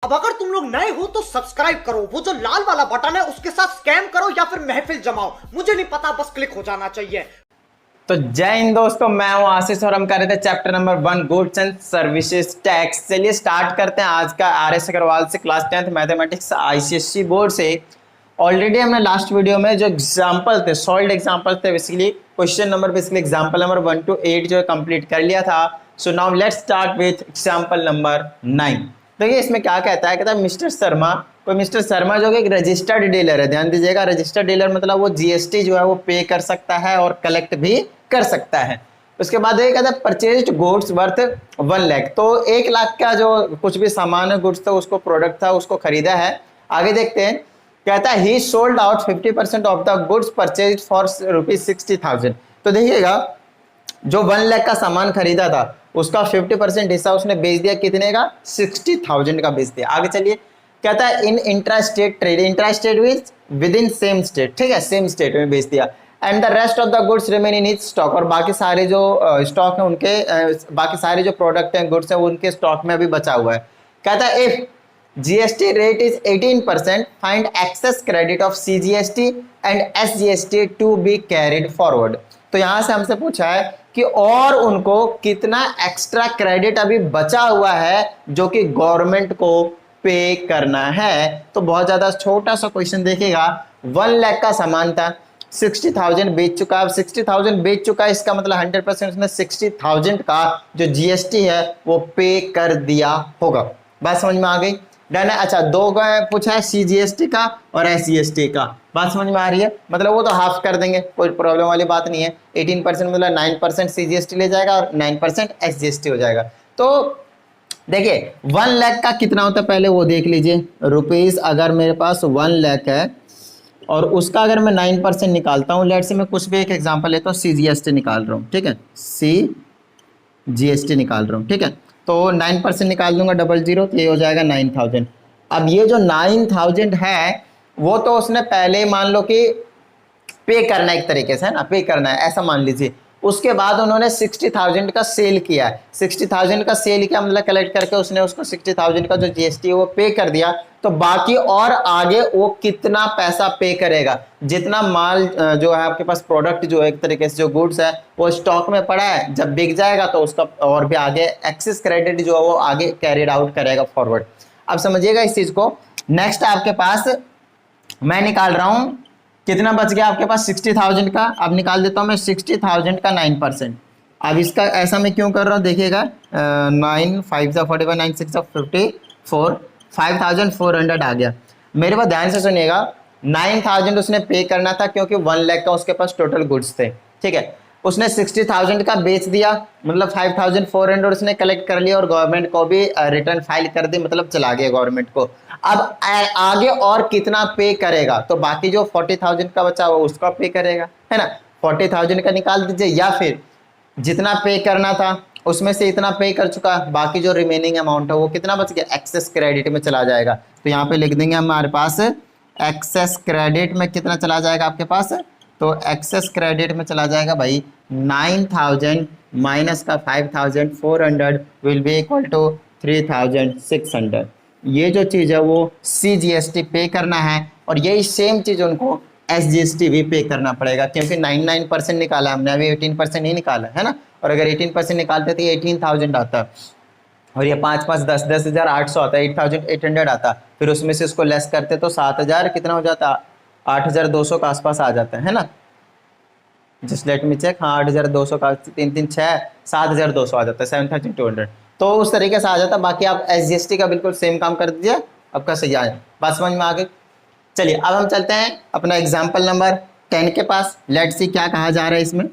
अब अगर तुम लोग नए हो तो सब्सक्राइब करो, वो जो लाल वाला बटन है उसके साथ स्कैम करो या फिर महफिल जमाओ, मुझे नहीं पता, बस क्लिक हो जाना चाहिए। तो जय हिंद दोस्तों, मैं हूं आशीष और हम कर रहे थे chapter number 1 goods and services tax. चलिए स्टार्ट करते हैं आज का आर.एस. अग्रवाल से class 10th mathematics ICSE board से। ऑलरेडी हमने लास्ट वीडियो में जो एग्जाम्पल थे, सॉल्व एग्जाम्पल थे, basically question number basically example number 1 to 8 जो है कंप्लीट कर लिया था। So now let's start with example number 9। देखिए इसमें क्या कहता है, कहता है मिस्टर शर्मा जो कि एक रजिस्टर्ड डीलर है। ध्यान दीजिएगा, रजिस्टर्ड डीलर मतलब वो जीएसटी जो है वो पे कर सकता है और कलेक्ट भी कर सकता है। उसके बाद ये कहता है परचेज्ड गुड्स वर्थ 1 लाख, तो 1 लाख का जो कुछ भी सामान है, गुड्स था, उसको प्रोडक्ट था, उसको खरीदा है। आगे देखते हैं, कहता है ही sold out 50% of the goods purchased for ₹60,000। तो देखिएगा जो 1 लाख का सामान खरीदा था उसका 50% हिस्सा उसने बेच दिया, कितने का? 60,000 का बेच दिया। आगे चलिए, कहता है इन intra state trade, intra state means with in same state, ठीक है, सेम स्टेट में बेच दिया। And the rest of the goods remain in his stock, और बाकी सारे जो स्टॉक है उनके बाकी सारे जो प्रोडक्ट हैं, गुड्स है, उनके स्टॉक में अभी बचा हुआ है। कहता है if GST rate is 18%, find excess credit of CGST and SGST to be carried forward. तो यहां से हमसे पूछा है कि और उनको कितना एक्स्ट्रा क्रेडिट अभी बचा हुआ है जो कि गवर्नमेंट को पे करना है। तो बहुत ज्यादा छोटा सा क्वेश्चन देखिएगा, 1 लाख का सामान था, 60,000 बेच चुका। अब 60,000 बेच चुका, इसका मतलब 100% उसने 60,000 का जो जीएसटी है वो पे कर दिया होगा। बात समझ में आ गई? डन है। अच्छा, दो पूछा है, सीजीएसटी का और एसजीएसटी का। बात समझ में आ रही है? मतलब वो तो हाफ कर देंगे, कोई प्रॉब्लम वाली बात नहीं है। 18% मतलब 9% सीजीएसटी ले जाएगा और 9% एसजीएसटी हो जाएगा। तो देखिए 1 लाख का कितना होता है पहले वो देख लीजिए। रुपीज अगर मेरे पास 1 लाख है और उसका अगर मैं 9% निकालता हूँ, लेट से मैं कुछ भी एक एग्जांपल लेता हूँ, सीजीएसटी निकाल रहा हूँ, ठीक है, सीजीएसटी निकाल रहा हूँ, ठीक है, तो 9% निकाल दूंगा, 00, तो ये हो जाएगा 9,000। अब ये जो 9,000 है वो तो उसने पहले ही मान लो कि पे करना है, एक तरीके से है ना, पे करना है ऐसा मान लीजिए। उसके बाद उन्होंने 60,000 का सेल किया है, 60,000 का सेल किया मतलब कलेक्ट करके उसने उसको 60,000 का जो जीएसटी है वो पे कर दिया। तो बाकी और आगे वो कितना पैसा पे करेगा, जितना माल जो है आपके पास, प्रोडक्ट जो है एक तरीके से जो गुड्स है वो स्टॉक में पड़ा है, जब बिक जाएगा तो उसका और भी आगे एक्सेस क्रेडिट जो है वो आगे कैरिड आउट करेगा फॉरवर्ड। अब समझिएगा इस चीज को। नेक्स्ट आपके पास मैं निकाल रहा हूं, कितना बच गया आपके पास? 60,000 का। अब निकाल देता हूं मैं 60,000 का 9%। अब इसका ऐसा मैं क्यों कर रहा हूं देखिएगा, 9 5 41 9 6 54, 5,400 आ गया। मेरे पास ध्यान से सुनिएगा, 9,000 उसने पे करना था क्योंकि 1 लाख का उसके पास टोटल गुड्स थे, ठीक है। उसने 60,000 का बेच दिया, मतलब 5,400 उसने कलेक्ट कर लिया और गवर्नमेंट को भी रिटर्न फाइल कर दी, मतलब चला गया गवर्नमेंट को। अब आगे और कितना पे करेगा, तो बाकी जो 40,000 का बचा हुआ उसका पे करेगा, है ना। 40,000 का निकाल दीजिए, या फिर जितना पे करना था उसमें से इतना पे कर चुका, बाकी जो रिमेनिंग अमाउंट है वो कितना बच गया, एक्सेस क्रेडिट में चला जाएगा। तो यहाँ पे लिख देंगे हमारे पास एक्सेस क्रेडिट में कितना चला जाएगा आपके पास, तो एक्सेस क्रेडिट में चला जाएगा भाई 9,000 माइनस का 5,400 विल बी इक्वल टू 3,600। ये जो चीज़ है वो सीजीएसटी पे करना है और यही सेम चीज़ उनको एसजीएसटी भी पे करना पड़ेगा, क्योंकि 99% निकाला हमने, अभी 18% नहीं निकाला है ना। और अगर 18% निकालते तो 18,000 आता, और ये 5 5 10 10,800 आता, 8,800 आता, फिर उसमें से उसको लेस करते तो 7,000 कितना हो जाता, 8,200 के आसपास आ जाता है ना। जस्ट लेट मी चेक, हाँ 8,200 का 3 3 6 7,200 आ जाता है, 7,200। तो उस तरीके से आ जाता है। बाकी आप एसजीएसटी का बिल्कुल सेम काम कर दीजिए, आपका सही आ जाए। बात समझ में आ गई? चलिए अब हम चलते हैं अपना एग्जाम्पल नंबर 10 के पास। लेट्स सी क्या कहा जा रहा है इसमें।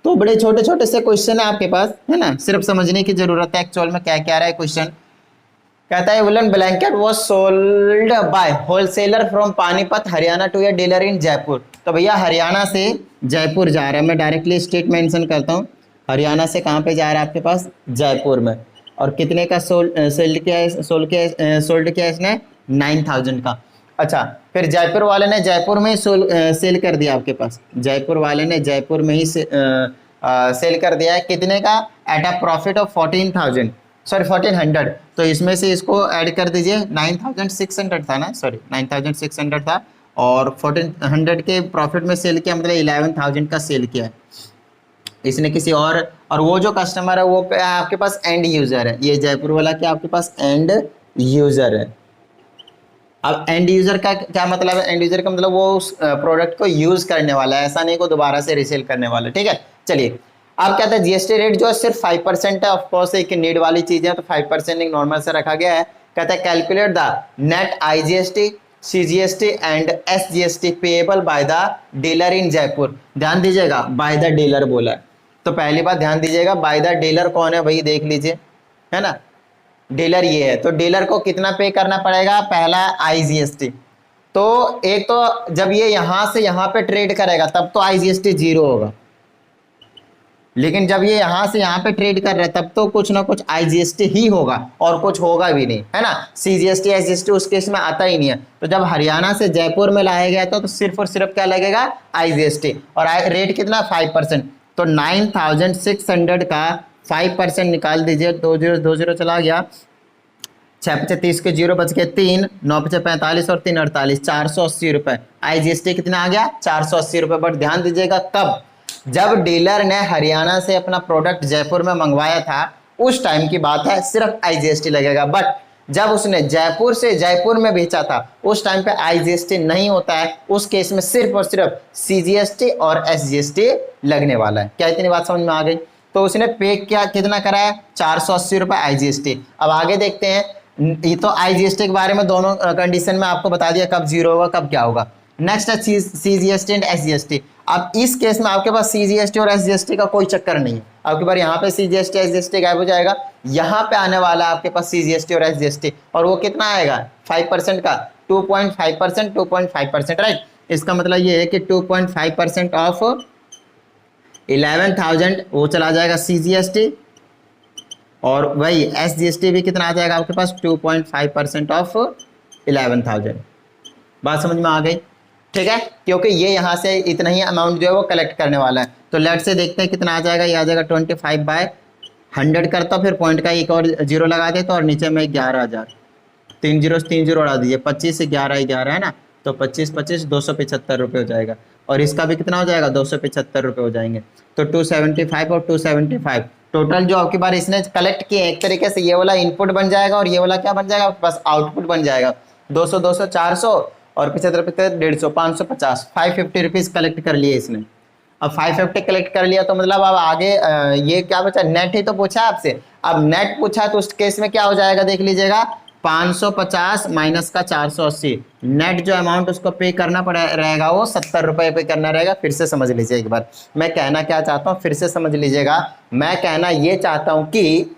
तो बड़े छोटे छोटे से क्वेश्चन है आपके पास, है ना, सिर्फ समझने की जरूरत है एक्चुअल में क्या क्या रहा है क्वेश्चन। कहता है woollen blanket was sold by wholesaler from Panipat Haryana to a dealer in Jaipur. तो भैया हरियाणा से जयपुर जा रहा है, मैं डायरेक्टली स्टेट मेंशन करता हूँ। हरियाणा से कहाँ पे जा रहा है आपके पास? जयपुर में। और कितने का सोल्ड किया इसने? 9,000 का। अच्छा, फिर जयपुर वाले ने जयपुर में ही सेल कर दिया आपके पास, जयपुर वाले ने जयपुर में ही सेल कर दिया है, कितने का? At a profit of 14,000। Sorry 1400, तो इसमें से इसको ऐड कर दीजिए। 9600 था ना, सॉरी 9600 था, और 1400 के प्रॉफिट में सेल किया, मतलब 11000 का सेल किया है इसने किसी और वो जो कस्टमर है वो क्या है आपके पास, एंड यूजर है। ये जयपुर वाला क्या आपके पास एंड यूजर है। अब एंड यूजर का क्या मतलब है, एंड यूजर का मतलब वो उस प्रोडक्ट को यूज करने वाला है, ऐसा नहीं को दोबारा से रीसेल करने वाला है, ठीक है। चलिए अब क्या था, जीएसटी रेट जो है सिर्फ 5% है, ऑफकोर्स एक नीड वाली चीज है, तो 5% एक नॉर्मल से रखा गया है। कहता है calculate the net IGST, CGST and SGST payable by the dealer in Jaipur. ध्यान दीजिएगा बाय द डीलर बोला है, तो पहली बात ध्यान दीजिएगा बाय द डीलर कौन है वही देख लीजिए, है ना। डीलर ये है, तो डीलर को कितना पे करना पड़ेगा, पहला आईजीएसटी। तो एक तो जब ये यहां से यहां पे ट्रेड करेगा तब तो आईजीएसटी 0 होगा, लेकिन जब ये यहां से यहां पे ट्रेड कर रहा है तब तो कुछ ना कुछ आईजीएसटी ही होगा, और कुछ होगा भी नहीं, है ना। सीजीएसटी एसजीएसटी उस केस में आता ही नहीं है। तो जब हरियाणा से जयपुर में लाया गया तो सिर्फ और सिर्फ क्या लगेगा, आईजीएसटी, और रेट कितना 5%। तो 9600 का 5% निकाल दीजिए, 2020 चला गया, 6 पचे 30 के 0 बच गए 3, 9 पचे 45 और 3 48, 480 रुपए। आईजीएसटी कितना आ गया, 480 रुपए। बट ध्यान दीजिएगा कब, जब डीलर ने हरियाणा से अपना प्रोडक्ट जयपुर में मंगवाया था उस टाइम की बात है, सिर्फ आईजीएसटी लगेगा। बट जब उसने जयपुर से जयपुर में बेचा था उस टाइम पे आईजीएसटी नहीं होता है, उस केस में सिर्फ और सिर्फ सीजीएसटी और एसजीएसटी लगने वाला है। क्या इतनी बात समझ में आ गई। तो उसने पे क्या कितना कराया, 480 रुपए आईजीएसटी। अब आगे देखते हैं, ये तो आईजीएसटी के बारे में दोनों कंडीशन में आपको बता दिया कब 0 होगा कब क्या होगा। नेक्स्ट है सीजीएसटी एंड एसजीएसटी। अब इस केस में आपके पास सीजीएसटी और एसजीएसटी का कोई चक्कर नहीं है, आपके पास यहाँ पे सीजीएसटी एसजीएसटी गायब हो जाएगा, यहाँ पे आने वाला है आपके पास सीजीएसटी और एसजीएसटी, और वो कितना आएगा 5% का, 2.5%, 2.5%, राइट। इसका मतलब ये है कि 2.5% ऑफ 11,000 वो चला जाएगा सीजीएसटी, और वही एसजीएसटी भी कितना आ जाएगा आपके पास, 2.5% ऑफ 11,000। बात समझ में आ गई, ठीक है, क्योंकि ये यहाँ से इतना ही अमाउंट जो है वो कलेक्ट करने वाला है। तो लेट से देखते हैं कितना आ जाएगा, ये आ जाएगा 25/100 करता, फिर पॉइंट का एक और 0 लगा देता, और नीचे में 11,000, 3 0 उड़ा दीजिए, 25 से 11 है ना, तो 25 275 रुपये हो जाएगा, और इसका भी कितना हो जाएगा 275 रुपये हो जाएंगे। तो 275 और 275 टोटल जो आपकी बार इसने कलेक्ट किए, एक तरीके से ये वाला इनपुट बन जाएगा और ये वाला क्या बन जाएगा आपके पास, आउटपुट बन जाएगा। 200 200 400 और 75 150 550, 550 रुपीज कलेक्ट कर लिए इसने। अब 550 कलेक्ट कर लिया तो मतलब अब आगे ये क्या बचा, नेट ही तो पूछा आपसे। अब नेट पूछा तो उस केस में क्या हो जाएगा देख लीजिएगा, 550 माइनस का 480, नेट जो अमाउंट उसको पे करना पड़ा रहेगा वो 70 रुपये पे करना रहेगा। फिर से समझ लीजिए एक बार, मैं कहना क्या चाहता हूँ, फिर से समझ लीजिएगा। मैं कहना ये चाहता हूँ कि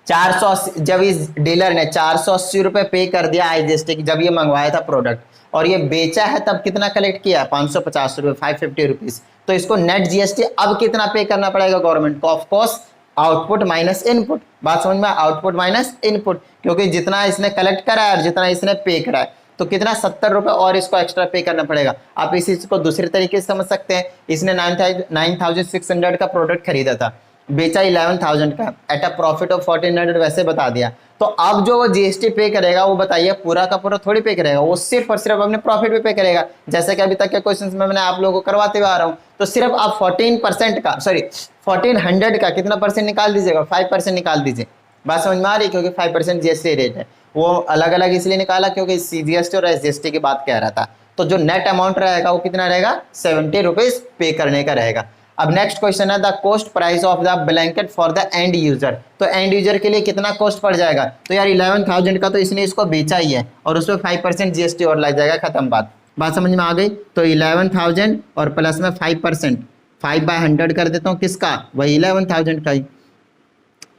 480, जब इस डीलर ने 480 रुपये पे कर दिया आईजीएसटी जब ये मंगवाया था प्रोडक्ट, और ये बेचा है तब कितना कलेक्ट किया, 550 रुपये, 550 रुपीज। तो इसको नेट जीएसटी अब कितना पे करना पड़ेगा गवर्नमेंट को, ऑफकोर्स आउटपुट माइनस इनपुट। बात समझ में, आउटपुट माइनस इनपुट, क्योंकि जितना इसने कलेक्ट करा है और जितना इसने पे करा है तो कितना 70 रुपये और इसको एक्स्ट्रा पे करना पड़ेगा। आप इस चीज को दूसरे तरीके से समझ सकते हैं, इसने 9600 का प्रोडक्ट खरीदा था, बेचा 11,000 का, एट अ प्रॉफिट ऑफ 1400 वैसे बता दिया। तो अब जो वो जीएसटी पे करेगा वो बताइए पूरा का पूरा थोड़ी पे करेगा, वो सिर्फ और सिर्फ अपने प्रॉफिट पे करेगा। जैसे कि अभी तक के क्वेश्चंस में मैंने आप लोगों को करवाते हुए आ रहा हूँ, तो सिर्फ आप 14% का, सॉरी 1400 का कितना परसेंट निकाल दीजिएगा, 5% निकाल दीजिए। बात समझ में आ रही है, क्योंकि 5% जीएसटी रेट है, वो अलग अलग इसलिए निकाला क्योंकि सीजीएसटी और एसजीएसटी की बात कह रहा था। तो जो नेट अमाउंट रहेगा वो कितना रहेगा, 70 रुपीज पे करने का रहेगा। अब नेक्स्ट क्वेश्चन है the cost price of the blanket for the end user. तो एंड यूजर के लिए कितना कॉस्ट पड़ जाएगा, तो यार 11,000 का तो इसने इसको बेचा ही है, और उसमें 5% जीएसटी और लग जाएगा, खत्म बात समझ में आ गई। तो 11,000 और प्लस में 5%, 5/100 कर देता हूँ किसका, वही 11,000 का ही।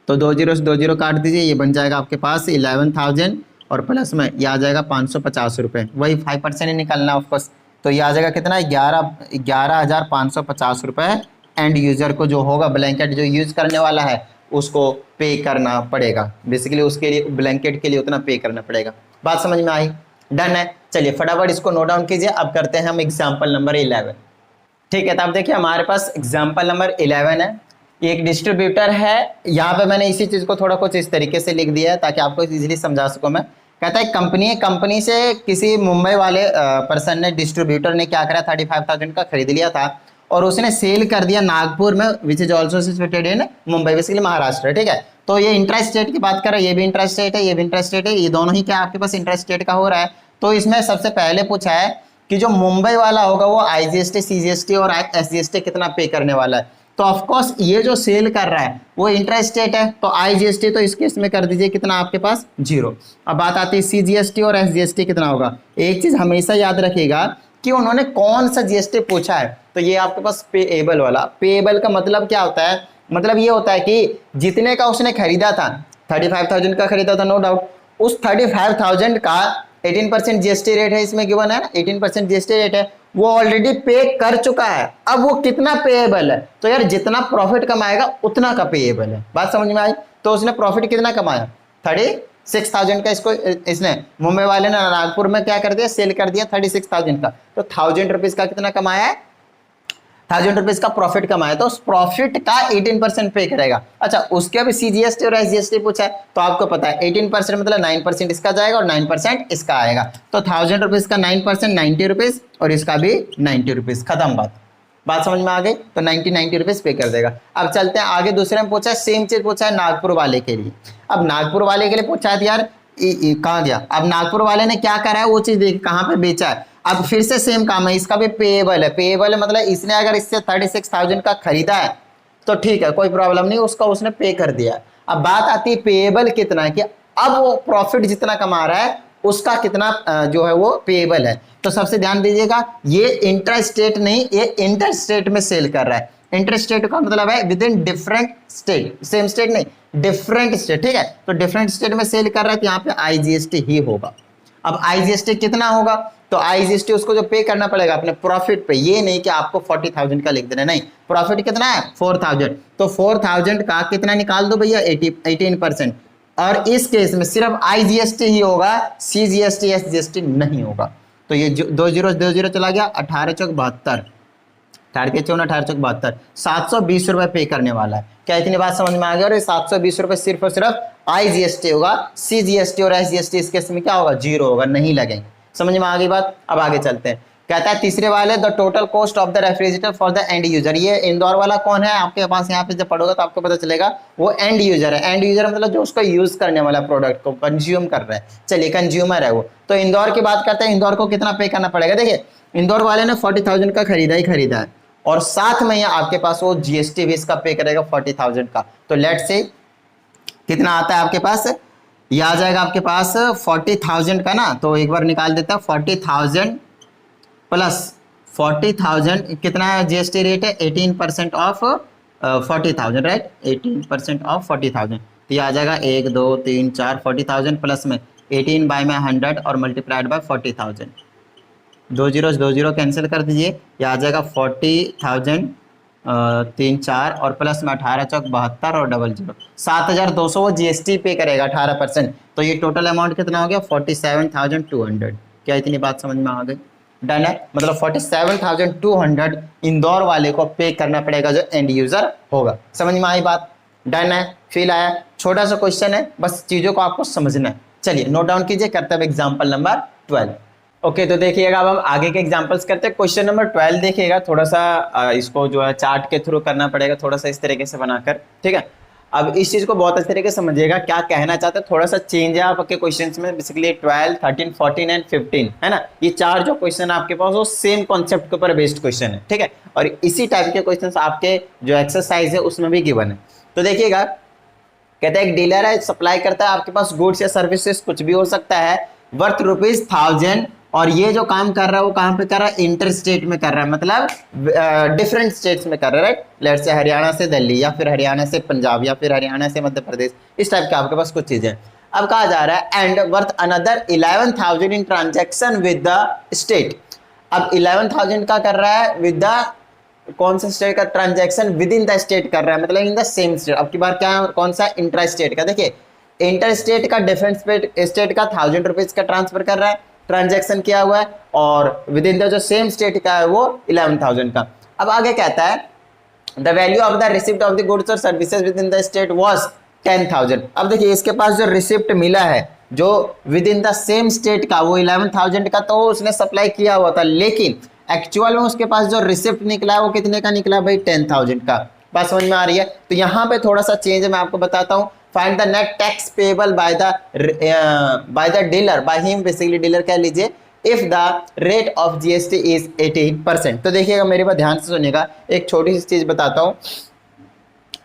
तो 20 से 20 काट दीजिए, ये बन जाएगा आपके पास 11,000 और प्लस में ये आ जाएगा 550 रुपये, वही 5% ही निकलना ऑफकोर्स। तो ये आ जाएगा कितना, 11,550 रुपये एंड यूजर को जो होगा, ब्लैंकेट जो यूज करने वाला है उसको पे करना पड़ेगा। बेसिकली उसके लिए ब्लैंकेट के लिए उतना पे करना पड़ेगा। बात समझ में आई, डन है। चलिए फटाफट इसको नोट डाउन कीजिए। अब करते हैं हम एग्जाम्पल नंबर 11। ठीक है, तो अब देखिए हमारे पास एग्जाम्पल नंबर 11 है। ये एक डिस्ट्रीब्यूटर है। यहाँ पे मैंने इसी चीज को थोड़ा कुछ इस तरीके से लिख दिया है ताकि आपको इजीली समझा सकूं मैं। कहता है कंपनी है, कंपनी से किसी मुंबई वाले पर्सन ने, डिस्ट्रीब्यूटर ने क्या करा, 35,000 का खरीद लिया था और उसने सेल कर दिया नागपुर में, which is also situated in Mumbai, basically Maharashtra. ठीक है, तो ये इंट्रा स्टेट की बात कर रहा है, ये भी इंट्रा स्टेट है, ये भी इंट्रा स्टेट है, ये दोनों ही क्या आपके पास इंट्रा स्टेट का हो रहा है। तो इसमें सबसे पहले पूछा है कि जो मुंबई वाला होगा वो IGST, CGST और SGST कितना पे करने वाला है। तो ऑफकोर्स ये जो सेल कर रहा है वो इंट्रा स्टेट है, तो IGST तो इस केस में कर दीजिए कितना आपके पास 0। अब बात आती है CGST और SGST कितना होगा। एक चीज हमेशा याद रखिएगा कि उन्होंने कौन सा GST पूछा है, तो ये आपके पास पेएबल वाला। पेएबल का मतलब क्या होता है, मतलब ये होता है कि जितने का उसने खरीदा था, 35,000 का खरीदा था नो डाउट, उस 35,000 का 18% GST रेट है, इसमें गिवन है ना 18% GST रेट है, वो ऑलरेडी पे कर चुका है। अब वो कितना पेएबल है, तो यार जितना प्रॉफिट कमाएगा उतना का पेएबल है। बात समझ में आई। तो उसने प्रॉफिट कितना कमाया, 36,000 का। इसको इसने मुंबई वाले ने नागपुर में क्या कर दिया, सेल कर दिया 36,000 का, तो 1,000 रुपीज का कितना कमाया है, 1,000 रुपीज का प्रॉफिट कमाया, तो उस प्रॉफिट का 18% पे करेगा। अच्छा, उसके अभी CGST और SGST पूछा है, तो आपको पता है 18% मतलब 9% इसका जाएगा और 9% इसका आएगा, तो 1,000 रुपीज का 9% 90 रुपीज और इसका भी 90 रुपीज, खत्म बात समझ में आ गई। तो 90 रुपीज पे कर देगा। अब चलते हैं आगे, दूसरे में पूछा है, सेम चीज पूछा है नागपुर वाले के लिए। अब नागपुर वाले के लिए पूछा है यार कहाँ गया, अब नागपुर वाले ने क्या करा है वो चीज देखिए, कहाँ पे बेचा है। अब फिर से सेम काम है, इसका भी पेएबल है। पेएबल है मतलब इसने अगर इससे 36,000 का खरीदा है तो ठीक है, कोई प्रॉब्लम नहीं, उसका उसने पे कर दिया। अब बात आती है पेएबल कितना है, कि अब वो प्रॉफिट जितना कमा रहा है उसका कितना जो है वो पेएबल है। तो सबसे ध्यान दीजिएगा, ये इंटर स्टेट नहीं, ये इंटर स्टेट में सेल कर रहा है। इंटर स्टेट का मतलब है with in different state, same state नहीं, डिफरेंट स्टेट। ठीक है, तो डिफरेंट स्टेट में सेल कर रहा है, तो यहाँ पे IGST ही होगा। अब IGST कितना होगा, तो IGST उसको जो पे करना पड़ेगा अपने प्रॉफिट पे, ये नहीं कि आपको 40,000 का लिख देना, नहीं, प्रॉफिट कितना है 4,000, तो 4,000 का कितना निकाल दो भैया 18%। और इस केस में सिर्फ IGST ही होगा, CGST SGST नहीं होगा। तो ये 2 0 चला गया, 18 चौक 72, 18 के 14 18 चौक 72, 720 रुपए पे करने वाला है। क्या इतनी बात समझ में आ गया। और ये 720 रुपए सिर्फ और सिर्फ IGST होगा, CGST और SGST इस केस में क्या होगा 0 होगा, नहीं लगेंगे। समझ में आ गई बात। अब आगे चलते हैं, कहता है तीसरे वाले, the total cost of the refrigerator for the end user. ये इंदौर वाला कौन है आपके पास, यहाँ पे जब पढ़ोगे तो आपको पता चलेगा, वो एंड यूजर है। एंड यूजर मतलब जो उसको यूज करने वाला, प्रोडक्ट को कंज्यूम कर रहा है, चलिए कंज्यूमर है वो। तो इंदौर की बात करते हैं, इंदौर को कितना पे करना पड़ेगा। देखिए इंदौर वाले ने 40,000 का खरीदा ही खरीदा है, और साथ में यहाँ आपके पास वो GST भी इसका पे करेगा 40,000 का। तो लेट से कितना आता है आपके पास, ये आ जाएगा आपके पास 40,000 का ना, तो एक बार निकाल देता है 40,000 प्लस 40,000 कितना है, GST रेट है 18% ऑफ 40,000, राइट, 18% ऑफ 40,000, तो ये आ जाएगा 1 2 3 4 40,000 प्लस में 18 बाय में 100 और मल्टीप्लाइड बाय 40,000, 2 0 कैंसिल कर दीजिए, ये आ जाएगा 40,000 3 4 और प्लस में 18 चौक 72 और 00, 7,200 वो GST पे करेगा 18%। तो ये टोटल अमाउंट कितना हो गया 47,200। क्या इतनी बात समझ में आ गई। डन है, मतलब 47,200 इंदौर वाले को पे करना पड़ेगा जो एंड यूजर होगा। समझ में आई बात। डन है, फील आया। छोटा सा क्वेश्चन है, बस चीजों को आपको समझना है। चलिए नोट डाउन कीजिए, करते हैं एग्जाम्पल नंबर 12। ओके तो देखिएगा, अब हम आगे के एग्जांपल्स करते हैं। क्वेश्चन नंबर 12 देखिएगा, थोड़ा सा इसको जो है चार्ट के थ्रू करना पड़ेगा, थोड़ा सा इस तरीके से बनाकर, ठीक है। अब इस चीज को बहुत अच्छे तरीके से समझिएगा, क्या कहना चाहते हैं, थोड़ा सा चेंज है आपके क्वेश्चंस में। बेसिकली 12, 13, 14 एंड 15 है ना, ये चार जो क्वेश्चन है आपके पास वो सेम कॉन्सेप्ट के ऊपर बेस्ड क्वेश्चन है, ठीक है। और इसी टाइप के क्वेश्चन आपके जो एक्सरसाइज है उसमें भी गिवन है। तो देखिएगा, कहते हैं एक डीलर है, सप्लाई करता है आपके पास गुड्स या सर्विसेज, कुछ भी हो सकता है, वर्थ ₹1000, और ये जो काम कर रहा है वो कहाँ पे कर रहा है, इंटर स्टेट में कर रहा है, मतलब डिफरेंट स्टेट्स में कर रहा है, राइट। लेट्स से हरियाणा से दिल्ली, या फिर हरियाणा से पंजाब, या फिर हरियाणा से मध्य प्रदेश, इस टाइप के आपके पास कुछ चीजें। अब कहा जा रहा है and worth another 11,000 in transaction with the state. अब 11,000 का कर रहा है विद द कौन सा स्टेट का transaction, with in the state कर रहा है, मतलब इन द सेम स्टेट। अब की बार क्या कौन सा, इंट्रा स्टेट का। देखिए इंटर स्टेट का डिफरेंट स्टेट का 1,000 रुपीज का ट्रांसफर कर रहा है, ट्रांजैक्शन किया हुआ है, और विद इन द जो सेम स्टेट का है वो 11,000 का। अब आगे कहता है the value of the receipt of the goods और services within the state was 10,000। अब देखिए इसके पास जो रिसिप्ट मिला है जो with in the same state का वो 11,000 का तो उसने सप्लाई किया हुआ था, लेकिन एक्चुअल में उसके पास जो रिसिप्ट निकला है वो कितने का निकला भाई 10,000 का। बात समझ में आ रही है? तो यहाँ पे थोड़ा सा चेंज है, मैं आपको बताता हूँ। Find the net tax payable by the dealer, by him basically dealer कह लीजिए, if the rate of GST is 18%। तो देखिएगा मेरे बात ध्यान से सुनिएगा, एक छोटी सी चीज बताता हूँ।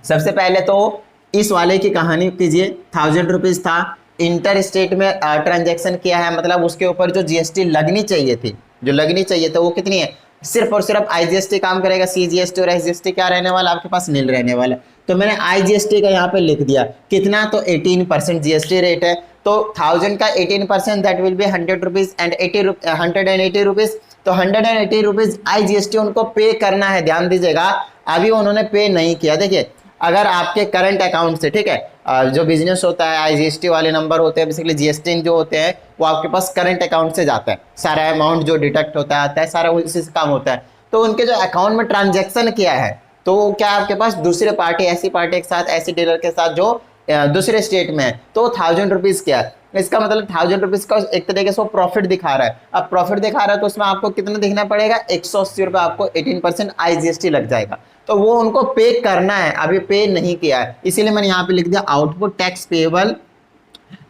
सबसे पहले तो इस वाले की कहानी कीजिए, 1000 रुपीज था, इंटर स्टेट में ट्रांजैक्शन किया है, मतलब उसके ऊपर जो जीएसटी लगनी चाहिए थी, जो लगनी चाहिए था वो कितनी है, सिर्फ और सिर्फ आईजीएसटी काम करेगा, सीजीएसटी और एसजीएसटी क्या रहने वाला आपके पास नील रहने वाला। तो मैंने आईजीएसटी का यहाँ पे लिख दिया कितना, तो 18% जीएसटी रेट है। तो 1000 का 18% that will be 100 rupees and 180 rupees. तो 180 रुपीज आईजीएसटी उनको पे करना है, ध्यान दीजिएगा। अभी उन्होंने पे नहीं किया। देखिए अगर आपके करंट अकाउंट से, ठीक है, जो बिजनेस होता है आईजीएसटी वाले नंबर होते हैं, बेसिकली जीएसटी जो होते हैं वो आपके पास करंट अकाउंट से जाता है, सारा अमाउंट जो डिडक्ट होता है आता है सारा उसी से काम होता है। तो उनके जो अकाउंट में ट्रांजैक्शन किया है तो क्या आपके पास दूसरे पार्टी, ऐसी पार्टी के साथ, ऐसी डीलर के साथ जो दूसरे स्टेट में है, तो 1000 रुपीज क्या है, इसका मतलब 1000 रुपीज का एक तरीके से वो प्रॉफिट दिखा रहा है। अब प्रॉफिट दिखा रहा है तो उसमें आपको कितना दिखना पड़ेगा, 180 रुपये आपको 18% आईजीएसटी लग जाएगा। तो वो उनको पे करना है, अभी पे नहीं किया है, इसीलिए मैंने यहाँ पे लिख दिया आउटपुट टैक्स पेबल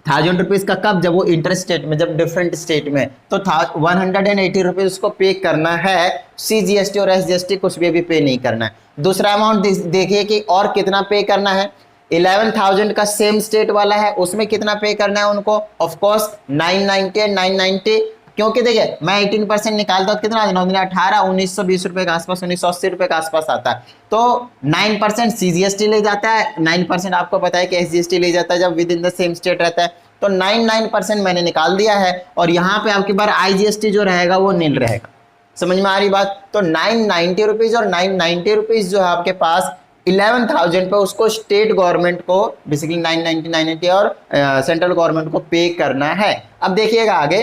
1000 रुपीज का। कब, जब वो इंटर स्टेट में, जब डिफरेंट स्टेट में, तो 180 रुपीज उसको पे करना है। सीजीएसटी और एसजीएसटी कुछ भी अभी पे नहीं करना है। दूसरा अमाउंट देखिए कि और कितना पे करना है, 11,000 का सेम स्टेट वाला है, उसमें कितना पे करना है उनको, ऑफ कोर्स 990 एंड 990, क्योंकि देखिए मैं 18% निकालता हूँ कितना, 18 1920 रुपए के आसपास, 1980 रुपए के आसपास आता है। तो 9% सीजीएसटी ले जाता है, 9% आपको पता है कि एसजीएसटी ले जाता है जब with in the same state रहता है। तो 9% मैंने निकाल दिया है, और यहाँ पे आपकी बार आईजीएसटी जो रहेगा वो नील रहेगा। समझ में आ रही बात? तो 990 रुपीज और 990 रुपीज जो है आपके पास 11,000 पे उसको स्टेट गवर्नमेंट को बेसिकली 990 और सेंट्रल गवर्नमेंट को पे करना है। अब देखिएगा आगे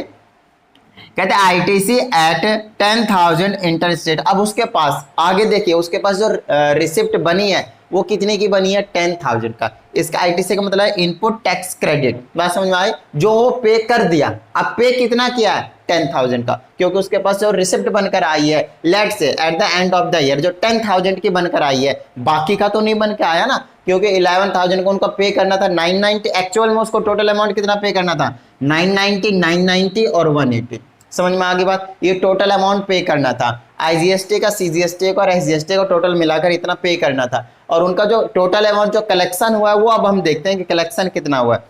कहते हैं आईटीसी एट 10,000 इंटर स्टेट। अब उसके पास आगे देखिए उसके पास जो रिसिप्ट बनी है वो कितने की बनी है, 10,000 का। इसका आईटीसी का मतलब है इनपुट टैक्स क्रेडिट। बात समझ में आई? जो वो पे कर दिया, अब पे कितना किया है, 10,000 का, क्योंकि उसके पास जो रिसिप्ट बनकर आई है लेट से at the end of the year जो 10,000 की बनकर आई है, बाकी का तो नहीं बन के आया ना, क्योंकि 11,000 को उनको पे करना था 990, एक्चुअल में उसको टोटल अमाउंट कितना पे करना था, 990 990 और 180। समझ में आ गई बात? ये टोटल अमाउंट पे करना था, आईजीएसटी का, सीजीएसटी का और एसजीएसटी का टोटल मिलाकर इतना पे करना था। और उनका जो टोटल अमाउंट जो कलेक्शन हुआ है वो अब हम देखते हैं कि कलेक्शन कितना हुआ है।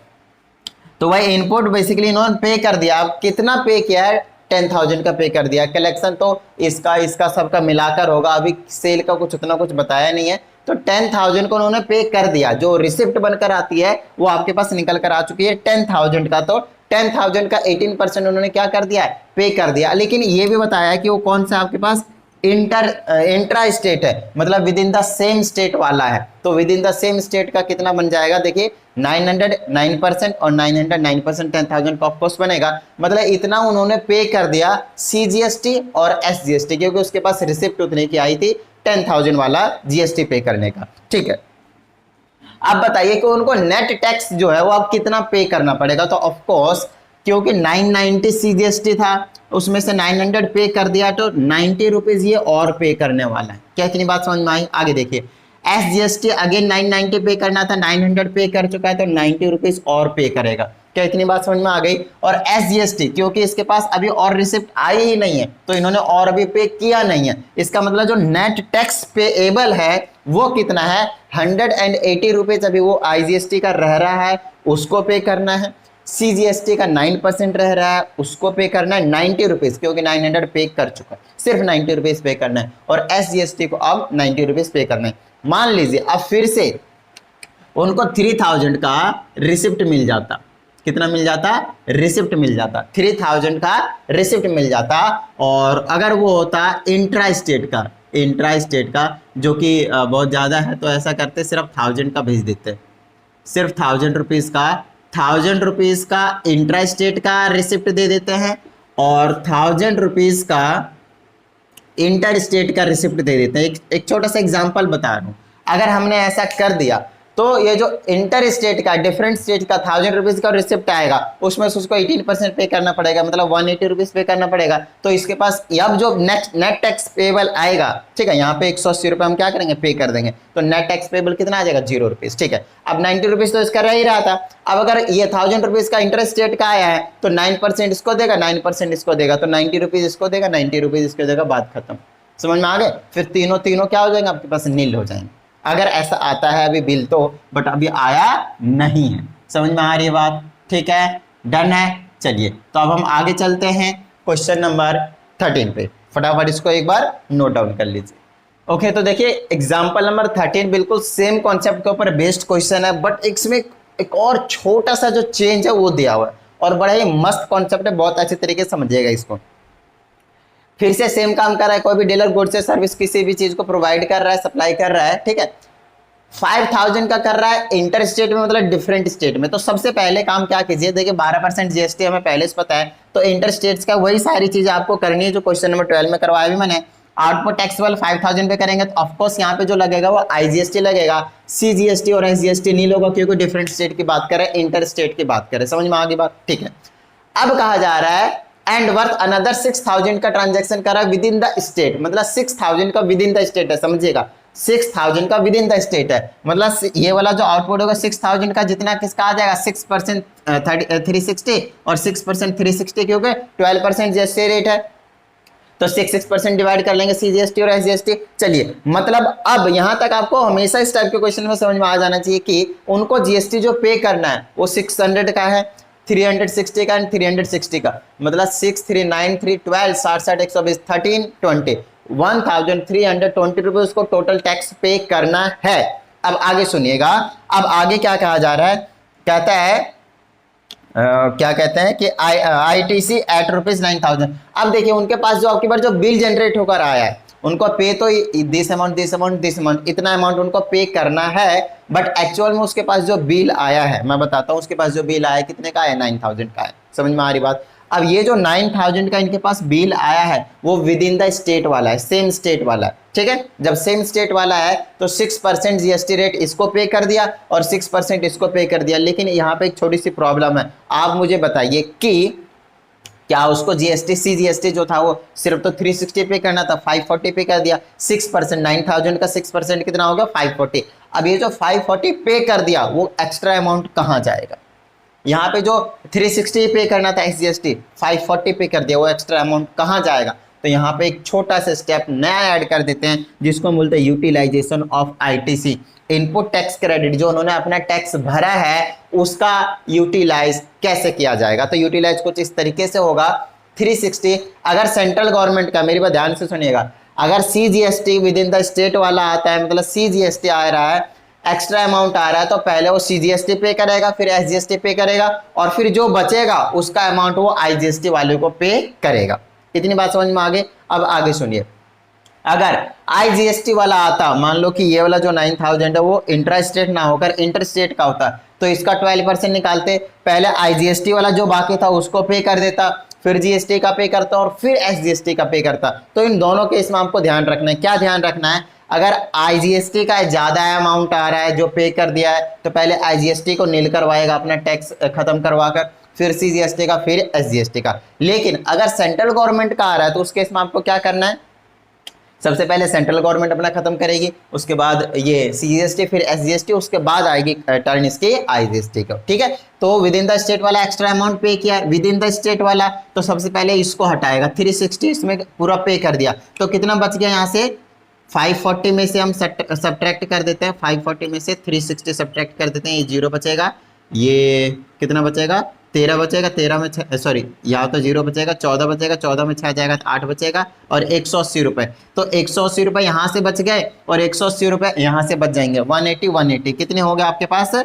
तो वही इनपुट बेसिकली इन्होंने पे कर दिया, अब कितना पे किया है, 10,000 का पे कर दिया। कलेक्शन तो इसका सबका मिलाकर होगा, अभी सेल का कुछ उतना कुछ बताया नहीं है। तो 10,000 को उन्होंने पे कर दिया, जो रिसिप्ट बनकर आती है वो आपके पास निकल कर आ चुकी है 10,000 का। तो 10,000 का 18% उन्होंने क्या कर दिया, पे कर दिया। लेकिन ये भी बताया कि वो कौन सा आपके पास इंट्रा स्टेट है, मतलब with in the same state वाला है। तो with in the same state का कितना बन जाएगा, देखिए 909% और 909% 10,000 का ऑफकोर्स बनेगा। मतलब इतना उन्होंने पे कर दिया सीजीएसटी और एसजीएसटी, क्योंकि उसके पास रिसिप्ट उतने की आई थी 10,000 वाला जीएसटी पे करने का। ठीक है, अब बताइए कि उनको नेट टैक्स जो है वो अब कितना पे करना पड़ेगा। तो ऑफ कोर्स क्योंकि 990 सीजीएसटी था उसमें से 900 पे कर दिया, तो 90 रुपीज ये और पे करने वाला है। क्या इतनी बात समझ में आई? आगे देखिए एसजीएसटी अगेन 990 पे करना था, 900 पे कर चुका है, तो 90 रुपीज और पे करेगा। क्या इतनी बात समझ में आ गई? और एसजीएसटी क्योंकि इसके पास अभी और रिसिप्ट आई ही नहीं है तो इन्होंने और अभी पे किया नहीं है, इसका मतलब जो नेट टैक्स पेएबल है वो कितना है, 180 रुपीज अभी वो आईजीएसटी का रह रहा है, उसको पे करना है। सीजीएसटी का 9% रह रहा है, उसको पे करना है 90 रुपीज, क्योंकि 900 पे कर चुका है, सिर्फ 90 रुपीज पे करना है। और एसजीएसटी को अब 90 रुपीज पे करना है। मान लीजिए अब फिर से उनको 3,000 का रिसिप्ट मिल जाता, कितना मिल जाता, रिसिप्ट मिल जाता, 3,000 का रिसिप्ट मिल जाता। और अगर वो होता इंट्रा स्टेट का जो कि बहुत ज़्यादा है, तो ऐसा करते सिर्फ 1000 का भेज देते, सिर्फ 1000 रुपीज़ का, 1000 रुपीज़ का इंट्रा स्टेट का रिसिप्ट दे देते हैं और 1000 रुपीज़ का इंटर स्टेट का रिसिप्ट दे देते हैं। एक छोटा सा एग्जांपल बता रहा हूँ, अगर हमने ऐसा कर दिया तो ये जो इंटर स्टेट का डिफरेंट स्टेट का 1000 रुपीज का रिसिप्ट आएगा, उसमें से उसको 18% पे करना पड़ेगा, मतलब 180 रुपीज पे करना पड़ेगा। तो इसके पास अब जो नेट टैक्स पेबल आएगा, ठीक है, यहाँ पे 180 रुपये हम क्या करेंगे, पे कर देंगे, तो नेट टैक्स पेबल कितना आ जाएगा, 0 रुपीज। ठीक है, अब 90 रुपीज तो इसका रह ही रहा था। अब अगर ये 1000 रुपीज का इंटर स्टेट का आया है तो 9% इसको देगा, 9% इसको देगा, तो 90 रुपीज इसको देगा, 90 रुपीज इसको देगा, बात खत्म। समझ में आ गए? फिर तीनों क्या हो जाएंगे आपके पास, नील हो जाएंगे। अगर ऐसा आता है अभी बिल तो, बट अभी आया नहीं है। समझ में आ रही है बात? ठीक है, डन है। चलिए तो अब हम आगे चलते हैं क्वेश्चन नंबर 13 पे, फटाफट इसको एक बार नोट डाउन कर लीजिए। ओके, तो देखिए एग्जांपल नंबर 13 बिल्कुल सेम कॉन्सेप्ट के ऊपर बेस्ड क्वेश्चन है, बट इसमें एक और छोटा सा जो चेंज है वो दिया हुआ है, और बड़ा ही मस्त कॉन्सेप्ट है, बहुत अच्छे तरीके से समझिएगा इसको। फिर से सेम काम कर रहा है, कोई भी डीलर गुड्स या सर्विस किसी भी चीज को प्रोवाइड कर रहा है, सप्लाई कर रहा है, ठीक है, 5000 का कर रहा है इंटर स्टेट में, मतलब डिफरेंट स्टेट में। तो सबसे पहले काम क्या कीजिए, देखिए 12% जीएसटी हमें पहले से पता है, तो इंटर स्टेट्स का वही सारी चीजें आपको करनी है जो क्वेश्चन नंबर 12 में करवाया भी मैंने। आउटपुट टैक्सेबल 5000 पे करेंगे तो ऑफकोर्स यहाँ पे जो लगेगा वो आईजीएसटी लगेगा, सीजीएसटी और एसजीएसटी नहीं होगा, क्योंकि डिफरेंट स्टेट की बात करें, इंटर स्टेट की बात करें। समझ में आ गई बात? ठीक है, अब कहा जा रहा है एंड वर्थ अनदर 6000 का ट्रांजैक्शन करा विद इन द स्टेट, मतलब 6000 का विद इन द स्टेट है, समझिएगा 6000 का विद इन द स्टेट है, मतलब ये वाला जो आउटपुट होगा 6000 का जितना किसका आ जाएगा, 6% 360 और 6% 360 क्योंकि 12% जीएसटी रेट है, तो 6% डिवाइड कर लेंगे सीजीएसटी और एसजीएसटी। चलिए, मतलब अब यहां तक आपको हमेशा इस टाइप के क्वेश्चन में समझ में आ जाना चाहिए कि उनको जीएसटी जो पे करना है वो 600 का है, 360 का एंड 360 का, मतलब 6 3 9 3 12 60 60 120 13 20 1320 रुपए उसको टोटल टैक्स पे करना है। अब आगे सुनिएगा, अब आगे क्या कहा जा रहा है, कहता है क्या कहते हैं कि ITC एट ₹9000। अब देखिए उनके पास जो आपकी बार जो बिल जनरेट होकर आया है, उनको पे तो दिस अमाउंट इतना अमाउंट उनको पे करना है, बट एक्चुअल में उसके पास जो बिल आया है, मैं बताता हूँ उसके पास जो बिल आया कितने का है, 9000 का है। समझ में आ रही बात? अब ये जो 9000 का इनके पास बिल आया है वो विद इन द स्टेट वाला है, सेम स्टेट वाला है, ठीक है। जब सेम स्टेट वाला है तो 6% जीएसटी रेट इसको पे कर दिया और 6% इसको पे कर दिया, लेकिन यहाँ पे एक छोटी सी प्रॉब्लम है। आप मुझे बताइए कि क्या उसको जीएसटी सीजीएसटी जो था वो सिर्फ तो 360 पे करना था, 540 पे कर दिया, 6% 9000 का 6% कितना होगा, 540। अब ये जो 540 पे कर दिया वो एक्स्ट्रा अमाउंट कहाँ जाएगा, यहाँ पे जो 360 पे करना था एसजीएसटी 540 पे कर दिया, वो एक्स्ट्रा अमाउंट कहाँ जाएगा। तो यहाँ पे एक छोटा सा स्टेप नया ऐड कर देते हैं जिसको बोलते हैं utilisation of ITC, input tax credit, जो उन्होंने अपना टैक्स भरा है उसका यूटिलाइज कैसे किया जाएगा। तो यूटिलाइज कुछ इस तरीके से होगा, 360 अगर सेंट्रल गवर्नमेंट का, मेरी बात ध्यान से सुनिएगा, अगर CGST with in the state वाला आता है, मतलब सीजीएसटी आ रहा है, एक्स्ट्रा अमाउंट आ रहा है, तो पहले वो सीजीएसटी पे करेगा, फिर एसजीएसटी पे करेगा, और फिर जो बचेगा उसका अमाउंट वो आईजीएसटी वाले को पे करेगा। इतनी बात समझ में आ गई। अब आगे सुनिए, अगर आईजीएसटी वाला आता, मान लो कि ये वाला जो 9000 है वो इंट्रा स्टेट ना होकर इंटर स्टेट का होता, तो इसका 12% निकालते, पहले आईजीएसटी वाला जो बाकी था उसको पे कर देता, फिर जीएसटी का पे करता और फिर एसजीएसटी का पे करता। तो इन दोनों केस में आपको ध्यान रखना है, क्या ध्यान रखना है, अगर आईजीएसटी का ज्यादा अमाउंट आ रहा है जो पे कर दिया है, तो पहले आईजीएसटी को नील करवाएगा अपना टैक्स खत्म करवाकर, फिर सीजीएसटी का, फिर एसजीएसटी का। लेकिन अगर सेंट्रल गवर्नमेंट का आ रहा है तो उस केस में आपको क्या करना है, सबसे पहले सेंट्रल गवर्नमेंट अपना खत्म करेगी, उसके बाद ये सीजीएसटी, फिर एसजीएसटी, उसके बाद आएगी टर्न इसकी आईजीएसटी का, ठीक है। तो विद इन द स्टेट वाला एक्स्ट्रा अमाउंट पे किया, विद इन द स्टेट वाला, तो सबसे पहले इसको हटाएगा, 360 इसमें पूरा पे कर दिया, तो कितना बच गया, यहाँ से 540 में से हम सब्ट्रैक्ट कर देते हैं, 540 में से 360 सब्ट्रैक्ट कर देते हैं, ये 0 बचेगा, ये कितना बचेगा, 13 बचेगा, 13 में सॉरी यहाँ तो 0 बचेगा, 14 बचेगा, 14 में 6 जाएगा तो 8 बचेगा, और 180 रुपये, तो 180 रुपये यहाँ से बच गए और 180 रुपये यहाँ से बच जाएंगे, 180 कितने हो गए आपके पास,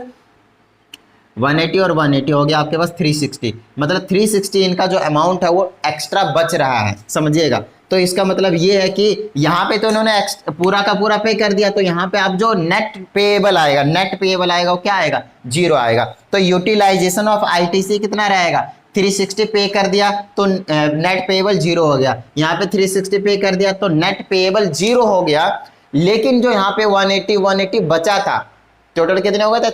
180 और 180 हो गया आपके पास 360, मतलब 360 इनका जो अमाउंट है वो एक्स्ट्रा बच रहा है, समझिएगा। तो इसका मतलब ये है कि यहाँ पे तो इन्होंने पूरा का पूरा पे कर दिया, तो यहाँ पे आप जो नेट पेएबल आएगा वो क्या आएगा, 0 आएगा। तो यूटिलाइजेशन ऑफ आईटीसी कितना रहेगा, 360 पे कर दिया तो नेट पेएबल 0 हो गया, यहाँ पे 360 पे कर दिया तो नेट पेएबल 0 हो गया। लेकिन जो यहाँ पे 180 बचा था, टोटल कितने हो गया था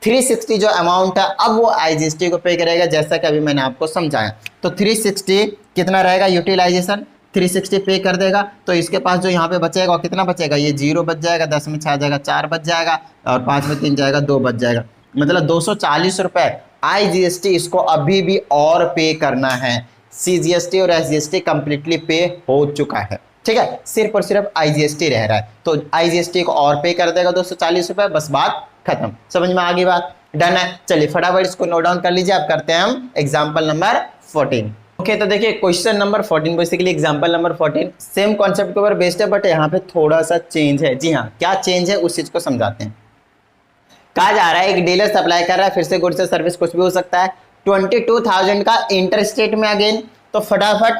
360 जो अमाउंट है अब वो आईजीएसटी को पे करेगा, जैसा कि अभी मैंने आपको समझाया। तो 360 कितना रहेगा यूटिलाइजेशन, 360 पे कर देगा तो इसके पास जो यहाँ पे बचेगा वो कितना बचेगा, ये 0 बच जाएगा, 10 में 6 जाएगा 4 बच जाएगा, और 5 में 3 जाएगा 2 बच जाएगा। मतलब 240 रुपए आईजीएसटी इसको अभी भी और पे करना है। सीजीएसटी और एसजीएसटी कंप्लीटली पे हो चुका है, ठीक है, सिर्फ और सिर्फ आईजीएसटी रह रहा है। तो आईजीएसटी को और पे कर देगा 240 रुपए, बस बात खत्म। समझ में आ गई बात, डन है। चलिए फटाफट इसको नोट डाउन कर लीजिए। अब करते हैं हम एग्जांपल नंबर 14। ओके तो देखिए question number 14 basically example number 14 same concept के ऊपर बेस्ड है, बट यहाँ पे थोड़ा सा चेंज है। जी हाँ, क्या चेंज है उस चीज को समझाते हैं। कहा जा रहा है एक डीलर सप्लाई कर रहा है, फिर से गुड्स या सर्विस कुछ भी हो सकता है, 22,000 का इंटर स्टेट में अगेन, तो फटाफट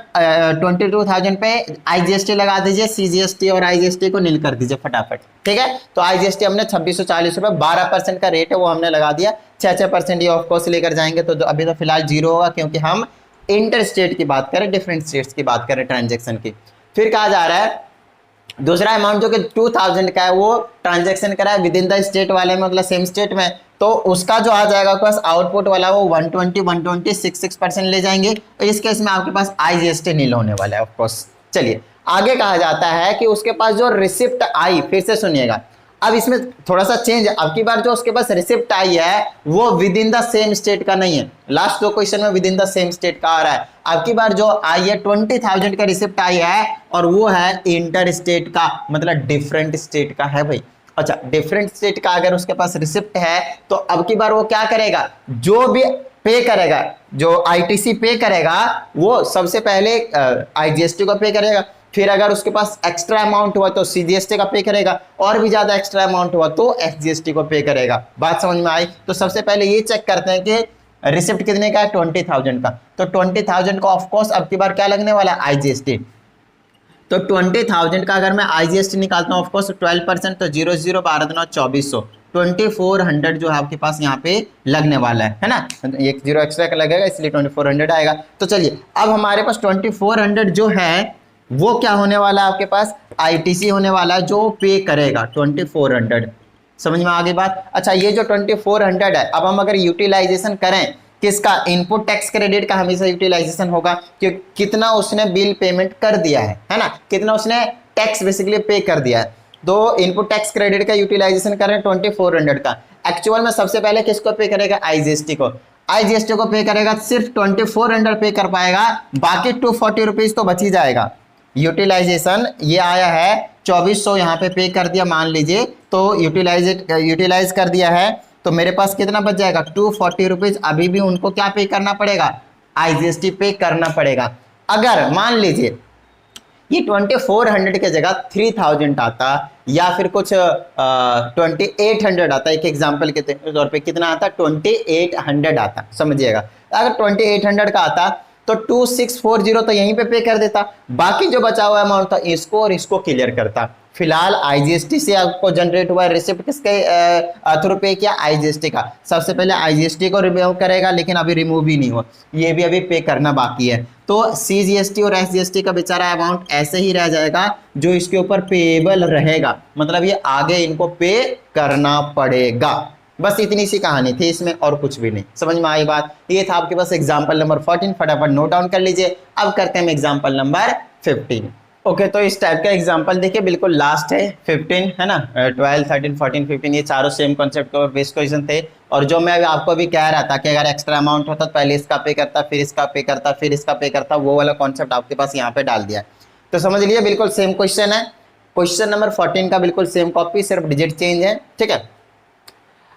22,000 पे आईजीएसटी लगा दीजिए, सीजीएसटी और आईजीएसटी को नील कर दीजिए फटाफट, ठीक है। तो आईजीएसटी हमने 2640 रुपए 12% का रेट है वो हमने लगा दिया, 6% ये ऑफ कोर्स लेकर जाएंगे, तो अभी तो फिलहाल 0 होगा क्योंकि हम इंटर स्टेट की बात करें, डिफरेंट स्टेट्स की बात करें ट्रांजेक्शन की। फिर कहा जा रहा है दूसरा अमाउंट जो कि 2000 का है वो ट्रांजैक्शन करा है विद इन द स्टेट वाले में, मतलब सेम स्टेट में, तो उसका जो आ जाएगा आपके पास आउटपुट वाला वो 120 ले जाएंगे। तो इस केस में आपके पास आईजीएसटी नील होने वाला है ऑफ कोर्स। चलिए आगे कहा जाता है कि उसके पास जो रिसिप्ट आई, फिर से सुनिएगा, अब इसमें थोड़ा सा चेंज है। अब की बार जो उसके पास रिसिप्ट आई है वो with in the same state का नहीं है, लास्ट दो क्वेश्चन में with in the same state का आ रहा है। अब की बार जो आई है 20,000 का रिसिप्ट आई है और वो है इंटर स्टेट का, मतलब डिफरेंट स्टेट का है भाई। अच्छा, डिफरेंट स्टेट का अगर उसके पास रिसिप्ट है तो अब की बार वो क्या करेगा, जो भी पे करेगा, जो आईटीसी पे करेगा वो सबसे पहले आईजीएसटी को पे करेगा, फिर अगर उसके पास एक्स्ट्रा अमाउंट हुआ तो सीजीएसटी का पे करेगा, और भी ज्यादा एक्स्ट्रा अमाउंट हुआ तो एसजीएसटी को पे करेगा। बात समझ में आई? तो सबसे पहले ये चेक करते हैं कि रिसिप्ट कितने का है, 20,000 का, तो 20,000 का ऑफ कोर्स अब की बार क्या लगने वाला है, आईजीएसटी। तो 20,000 का अगर मैं आईजीएसटी निकालता हूँ ऑफ कोर्स 12%, तो 00 12 9 2400, 2400 जो है आपके पास यहाँ पे लगने वाला है ना, एक जीरो एक्स्ट्रा का लगेगा इसलिए 2400 आएगा। तो चलिए अब हमारे पास 2400 जो है वो क्या होने वाला है, आपके पास आईटीसी होने वाला है जो पे करेगा 2400। समझ में आ गई बात? अच्छा, ये जो 2400 है, अब हम अगर यूटिलाइजेशन करें किसका, इनपुट टैक्स क्रेडिट का हमेशा यूटिलाइजेशन होगा कि कितना उसने बिल पेमेंट कर दिया है ना, कितना उसने टैक्स बेसिकली पे कर दिया है। तो इनपुट टैक्स क्रेडिट का यूटिलाइजेशन करें 2400 का, एक्चुअल में सबसे पहले किसको पे करेगा, आईजीएसटी को। आईजीएसटी को पे करेगा, सिर्फ 2400 पे कर पाएगा, बाकी 240 रुपीज तो बच ही जाएगा। यूटिलाइजेशन ये आया है 2400 यहाँ पे कर दिया मान लीजिए, तो यूटिलाइज कर दिया है, तो मेरे पास कितना बच जाएगा, 240 रुपीज अभी भी उनको क्या पे करना पड़ेगा, आईजीएसटी पे करना पड़ेगा। अगर मान लीजिए ये 2400 की जगह 3000 आता या फिर कुछ 2800 आता, एक एग्जांपल के तौर पे कितना आता, 2800 आता, समझिएगा। अगर 2800 का आता तो 2640 तो यहीं पे कर देता, बाकी जो बचा हुआ अमाउंट था इसको और इसको क्लियर करता। फिलहाल आईजीएसटी से आपको जनरेट हुआ रिसिप्ट किसके थ्रू पे किया, आईजीएसटी का। सबसे पहले आईजीएसटी को रिमूव करेगा, लेकिन अभी रिमूव ही नहीं हुआ, ये भी अभी पे करना बाकी है। तो सीजीएसटी और एसजीएसटी का बेचारा अमाउंट ऐसे ही रह जाएगा जो इसके ऊपर पेएबल रहेगा, मतलब ये आगे इनको पे करना पड़ेगा। बस इतनी सी कहानी थी इसमें और कुछ भी नहीं। समझ में आई बात? ये था आपके पास एग्जांपल नंबर 14, फटाफट नोट डाउन कर लीजिए। अब करते हैं एग्जांपल नंबर 15। ओके, तो इस टाइप का एग्जांपल देखिए, बिल्कुल लास्ट है 15 है ना, 12 13 14 15 ये चारों सेम कॉन्सेप्ट के बेस्ड क्वेश्चन थे। और जो मैं आपको अभी कह रहा था कि अगर एक्स्ट्रा अमाउंट होता तो पहले इसका पे करता, फिर इसका पे करता, फिर इसका पे करता, वो वाला कॉन्सेप्ट आपके पास यहाँ पे डाल दिया। तो समझ लीजिए बिल्कुल सेम क्वेश्चन है, क्वेश्चन नंबर 14 का बिल्कुल सेम कॉपी, सिर्फ डिजिट चेंज है, ठीक है।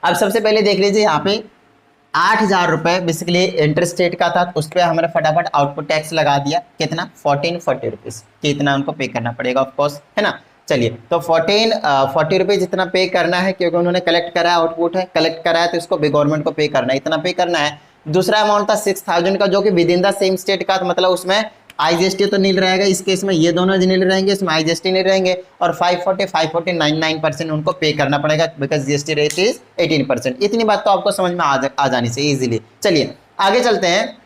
अब सबसे पहले देख लीजिए यहाँ पे 8,000 रुपए बेसिकली इंटरेस्ट रेट का था, उस पर हमने फटाफट आउटपुट टैक्स लगा दिया, कितना 1440 रुपीज कि इतना उनको पे करना पड़ेगा ऑफ कोर्स, है ना। चलिए, तो 1440 रुपीज इतना पे करना है क्योंकि उन्होंने कलेक्ट करा है, आउटपुट है, कलेक्ट करा है तो इसको गवर्नमेंट को पे करना है, इतना पे करना है। दूसरा अमाउंट था 6,000 का जो कि with in the same state का, मतलब उसमें आईजीएसटी तो नील रहेगा, इस केस में ये दोनों नील रहेंगे, इसमें आईजीएसटी नहीं रहेंगे। और 540 उनको पे करना पड़ेगा बिकॉज जीएसटी रेट इज 18%। इतनी बात तो आपको समझ में आ जानी चाहिए इजीली। चलिए आगे चलते हैं।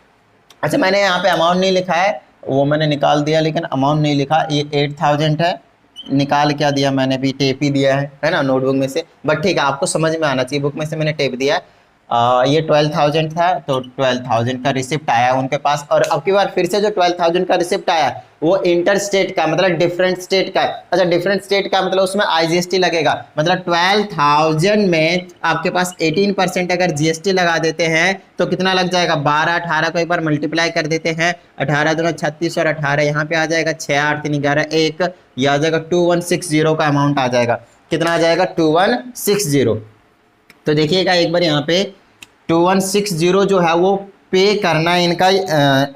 अच्छा मैंने यहाँ पे अमाउंट नहीं लिखा है, वो मैंने निकाल दिया, लेकिन अमाउंट नहीं लिखा। ये 8000 है, निकाल क्या दिया मैंने भी, टेप ही दिया है ना नोटबुक में से, बट ठीक है आपको समझ में आना चाहिए, बुक में से मैंने टेप दिया है। ये 12000 था, तो 12000 का रिसिप्ट आया उनके पास। और अब की बार फिर से जो 12000 का रिसिप्ट आया वो इंटर स्टेट का, मतलब डिफरेंट स्टेट का है। अच्छा डिफरेंट स्टेट का मतलब उसमें IGST लगेगा, मतलब 12000 में आपके पास 18% अगर GST लगा देते हैं तो कितना लग जाएगा, 12 18 को एक बार मल्टीप्लाई कर देते हैं, 18 दूना 36 और 18 यहाँ पे आ जाएगा 6 8 3 11 1, यह आ जाएगा 2160 का अमाउंट आ जाएगा। कितना आ जाएगा 2160। तो देखिएगा एक बार यहाँ पे 2160 जो है वो पे करना है, इनका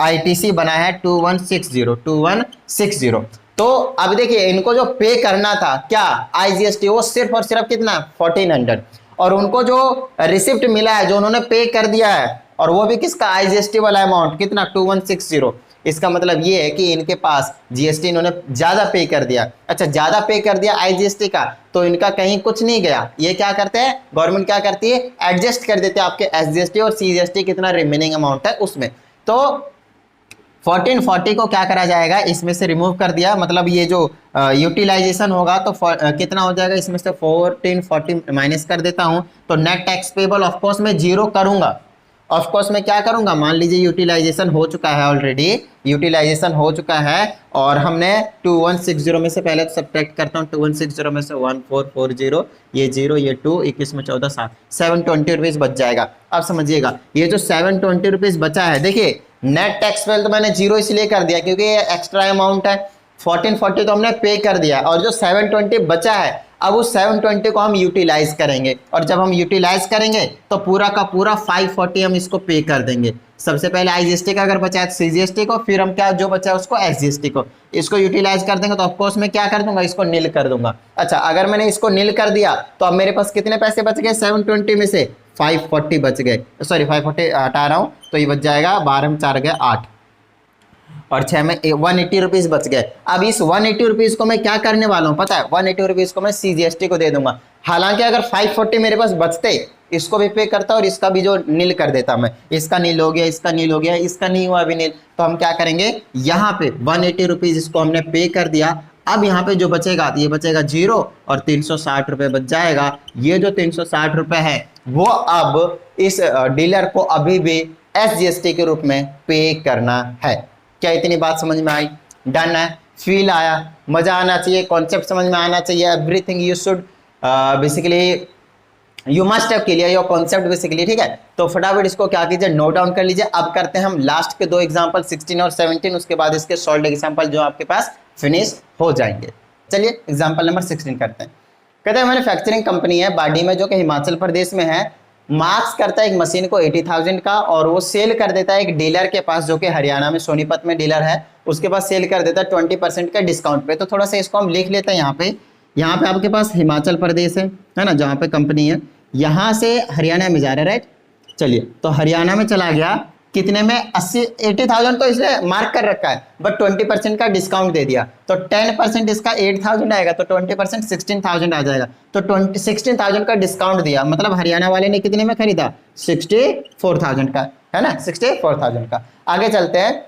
ITC बना है 2160। तो अब देखिए इनको जो पे करना था क्या IGST, वो सिर्फ और सिर्फ कितना 1400, और उनको जो रिसिप्ट मिला है जो उन्होंने पे कर दिया है, और वो भी किसका IGST वाला अमाउंट कितना 2160। इसका मतलब ये है कि इनके पास GST इन्होंने ज्यादा पे कर दिया। अच्छा ज्यादा पे कर दिया IGST का, तो इनका कहीं कुछ नहीं गया। ये क्या करते हैं, गवर्नमेंट क्या करती है, एडजस्ट कर देते हैं आपके SGST और CGST कितना रिमेनिंग अमाउंट है उसमें। तो 1440 को क्या करा जाएगा, इसमें से रिमूव कर दिया, मतलब ये जो यूटिलाइजेशन होगा तो कितना हो जाएगा, इसमें से 1440 माइनस कर देता हूं, तो net tax payable of course मैं जीरो करूंगा। ऑफ कोर्स मैं क्या करूंगा, मान लीजिए यूटिलाइजेशन हो चुका है, ऑलरेडी यूटिलाइजेशन हो चुका है, और हमने 2160 में से पहले तो सब्ट्रैक्ट करता हूँ, 2160 में से 1440, ये 0 ये 2, 21 में 14 7, 720 रुपीज़ बच जाएगा। अब समझिएगा ये जो 720 रुपीज़ बचा है, देखिए नेट टैक्स पेबल तो मैंने जीरो इसलिए कर दिया क्योंकि ये एक्स्ट्रा अमाउंट है, 1440 तो हमने पे कर दिया, और जो 720 बचा है अब उस 720 को हम यूटिलाइज करेंगे, और जब हम यूटिलाइज करेंगे तो पूरा का पूरा 540 हम इसको पे कर देंगे। सबसे पहले IGST का अगर बचा है CGST को, फिर हम क्या जो बचा है उसको SGST को, इसको यूटिलाइज कर देंगे। तो ऑफकोर्स मैं क्या कर दूंगा, इसको नील कर दूंगा। अच्छा अगर मैंने इसको नील कर दिया तो अब मेरे पास कितने पैसे बच गए, 720 में से 540 बच गए, सॉरी 540 हटा रहा हूँ, तो ये बच जाएगा 12 में 4 गए 8, और 6 में 180 रुपीज़ बच गए। अब इस 180 रुपीज़ को मैं क्या करने वाला हूँ पता है, 180 रुपीज़ को मैं CGST को दे दूंगा। हालांकि अगर 540 मेरे पास बचते, इसको भी पे करता और इसका भी जो नील कर देता मैं, इसका नील हो गया, इसका नील हो गया, इसका नहीं हुआ अभी नील, तो हम क्या करेंगे, यहाँ पे 180 रुपीज़ इसको हमने पे कर दिया। अब यहाँ पे जो बचेगा ये बचेगा 0 और 360 रुपये बच जाएगा। ये जो 360 रुपये है वो अब इस डीलर को अभी भी SGST के रूप में पे करना है। क्या इतनी बात समझ में आई, डन है, फील आया, मजा आना चाहिए, कॉन्सेप्ट समझ में आना चाहिए, everything you should basically you must have clear your concept basically, ठीक है। तो फटाफट इसको क्या कीजिए, नोट डाउन कर लीजिए। अब करते हैं हम लास्ट के 2 एग्जांपल 16 और 17, उसके बाद इसके सॉल्व एग्जांपल जो आपके पास फिनिश हो जाएंगे। चलिए एग्जांपल नंबर 16 करते हैं। कहते हैं मैन्युफैक्चरिंग कंपनी है बाडी में जो कि हिमाचल प्रदेश में है, मार्क्स करता है एक मशीन को 80,000 का, और वो सेल कर देता है एक डीलर के पास जो कि हरियाणा में सोनीपत में डीलर है, उसके पास सेल कर देता है 20% का डिस्काउंट पे। तो थोड़ा सा इसको हम लिख लेते हैं। यहाँ पे आपके पास हिमाचल प्रदेश है ना, जहाँ पे कंपनी है, यहाँ से हरियाणा में जा रहा है, राइट। चलिए तो हरियाणा में चला गया, कितने में 80,000 तो इसने मार्क कर रखा है, बट 20% का डिस्काउंट दे दिया, तो 10% इसका 8,000 आएगा, तो 20% 16,000 आ जाएगा। तो 16,000 का डिस्काउंट दिया, मतलब हरियाणा वाले ने कितने में खरीदा, 64,000 का, है ना, 64,000 का। आगे चलते हैं।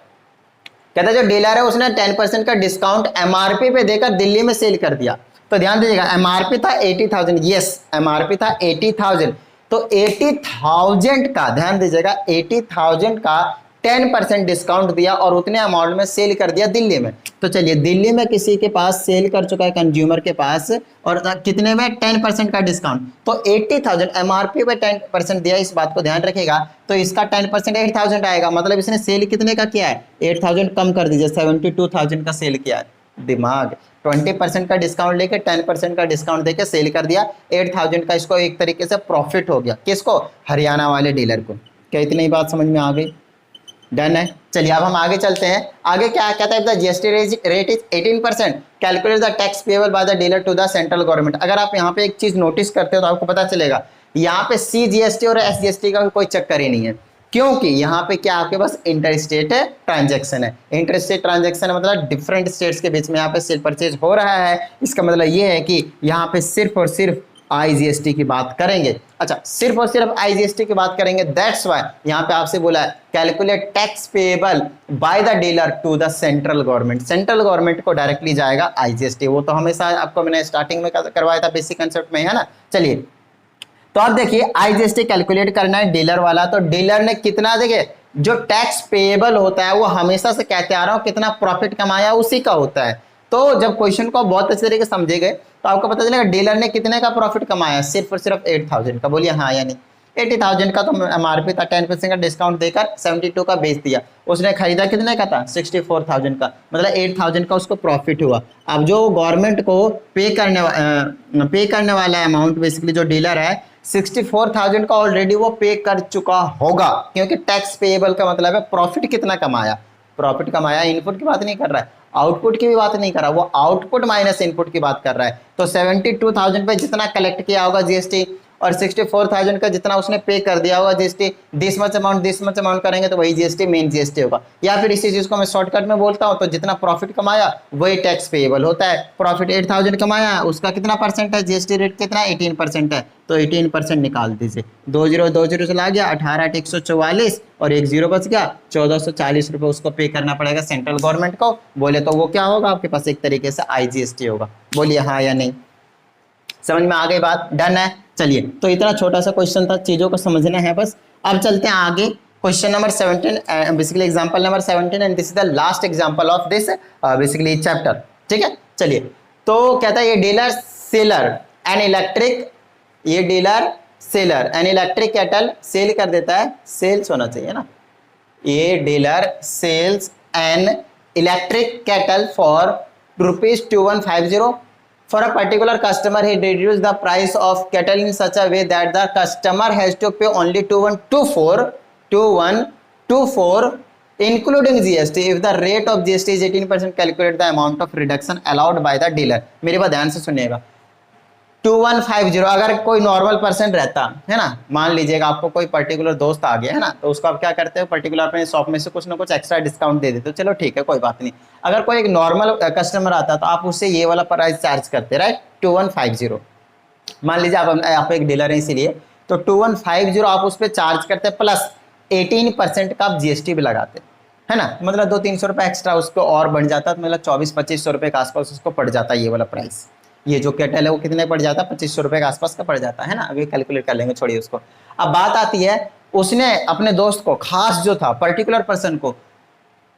कहता है जो डीलर है उसने 10% का डिस्काउंट MRP पे देकर दिल्ली में सेल कर दिया। तो ध्यान दीजिएगा MRP था 80,000, यस MRP था 80,000, तो 80,000 का, ध्यान दीजिएगा 80,000 का 10% डिस्काउंट दिया और उतने अमाउंट में सेल कर दिया दिल्ली में। तो चलिए दिल्ली में किसी के पास सेल कर चुका है कंज्यूमर के पास, और कितने में 10% का डिस्काउंट, तो 80,000 MRP पे 10% दिया, इस बात को ध्यान रखिएगा। तो इसका 10% 8,000 आएगा, मतलब इसने सेल कितने का किया है, 8,000 कम कर दीजिए, 72,000 का सेल किया है। दिमाग 20% का डिस्काउंट लेके 10% का डिस्काउंट देके सेल कर दिया, 8,000 का इसको एक तरीके से प्रॉफिट हो गया, किसको, हरियाणा वाले डीलर को। क्या इतनी बात समझ में आ गई, डन है। चलिए अब हम आगे चलते हैं। आगे क्या कहता है, GST rate is 18%, calculate the tax payable by the dealer to the central government. अगर आप यहाँ पे एक चीज नोटिस करते हो तो आपको पता चलेगा यहाँ पे CGST और SGST का कोई चक्कर ही नहीं है, क्योंकि यहाँ पे क्या आपके पास इंटर स्टेट ट्रांजैक्शन है। इंटर स्टेट ट्रांजैक्शन मतलब डिफरेंट स्टेट्स के बीच में यहाँ पे सेल परचेज हो रहा है। इसका मतलब ये है कि यहाँ पे सिर्फ और सिर्फ आईजीएसटी की बात करेंगे। अच्छा, सिर्फ और सिर्फ आईजीएसटी की बात करेंगे, दैट्स व्हाई यहाँ पे आपसे बोला है calculate tax payable by the dealer to the central government. Central government को डायरेक्टली जाएगा आईजीएसटी, वो तो हमेशा आपको मैंने स्टार्टिंग में करवाया था बेसिक कंसेप्ट में, है ना। चलिए, तो अब देखिए आईजीएसटी कैलकुलेट करना है डीलर वाला, तो डीलर ने कितना, देखिए जो टैक्स पेएबल होता है वो हमेशा से कहते आ रहा हूं कितना प्रॉफिट कमाया उसी का होता है। तो जब क्वेश्चन को बहुत अच्छे तरीके से समझेंगे तो आपको पता चलेगा डीलर ने कितने का प्रॉफिट कमाया, सिर्फ और सिर्फ 8000 का। बोलिए हाँ या नहीं। 80,000 का तो एमआरपी था, 10% का डिस्काउंट देकर 72 का बेच दिया। उसने खरीदा कितने का था, 64,000 का, मतलब 8,000 का उसको प्रॉफिट हुआ। अब जो गवर्नमेंट को पे करने वाला अमाउंट बेसिकली जो डीलर है 64,000 का ऑलरेडी वो पे कर चुका होगा, क्योंकि टैक्स पेएबल का मतलब है प्रॉफिट कितना कमाया। प्रॉफिट कमाया, इनपुट की बात नहीं कर रहा है, आउटपुट की भी बात नहीं कर रहा, वो आउटपुट माइनस इनपुट की बात कर रहा है। तो 72,000 पे जितना कलेक्ट किया होगा जीएसटी और 64,000 का जितना उसने पे कर दिया होगा जीएसटी, दिस मच अमाउंट करेंगे तो वही जीएसटी मेन जीएसटी होगा। या फिर इसी चीज को मैं शॉर्टकट में बोलता हूं तो जितना प्रॉफिट कमाया वही टैक्स पेएबल होता है। प्रॉफिट 8,000 कमाया, उसका कितना परसेंट है, जीएसटी रेट कितना, 18% है, तो 18% निकाल दीजिए। 20 से ला गया 18 8 144 और 1 0 बच गया, 1440 रुपये उसको पे करना पड़ेगा सेंट्रल गवर्नमेंट को। बोले तो वो क्या होगा आपके पास, एक तरीके से आईजीएसटी होगा। बोलिए हाँ या नहीं। समझ में आ गई बात, डन है। चलिए, तो इतना छोटा सा क्वेश्चन था, चीजों को समझना है बस। अब चलते हैं आगे, question number 17, basically example number 17 and this is the last example of this basically chapter. ठीक है, चलिए, तो कहता है ये डीलर सेलर एन इलेक्ट्रिक, ये dealer seller an electric kettle sale कर देता है, सेल्स होना चाहिए ना, ये dealer sales an electric kettle for ₹2150 for a particular customer. He reduced the price of kettle in such a way that the customer has to pay only 2124 including GST. If the rate of GST is 18%, calculate the amount of reduction allowed by the dealer. मेरे बात ध्यान से सुनिएगा, 2150 अगर कोई normal person रहता है ना, मान लीजिएगा आपको कोई पर्टिकुलर दोस्त आ गया है ना, तो उसको आप क्या करते हो, पर्टिकुलर अपने शॉप में से कुछ ना कुछ एक्स्ट्रा डिस्काउंट दे देते हो, चलो ठीक है कोई बात नहीं। अगर कोई एक नॉर्मल कस्टमर आता तो आप उससे ये वाला प्राइस चार्ज करते, राइट, 2150। मान लीजिए आप एक डीलर है इसीलिए, तो 2150 आप उस पर चार्ज करते प्लस 18% का आप जीएसटी भी लगाते, है ना, मतलब 200-300 रुपये एक्स्ट्रा उसको और बढ़ जाता, तो मतलब 2400-2500 रुपये के आसपास उसको पड़ जाता है ये वाला प्राइस। ये जो केटल है वो कितने पड़ जाता है, 2500 रुपये के आसपास का पड़ जाता है ना, अभी कैलकुलेट कर लेंगे, छोड़िए उसको। अब बात आती है, उसने अपने दोस्त को, खास जो था पर्टिकुलर पर्सन को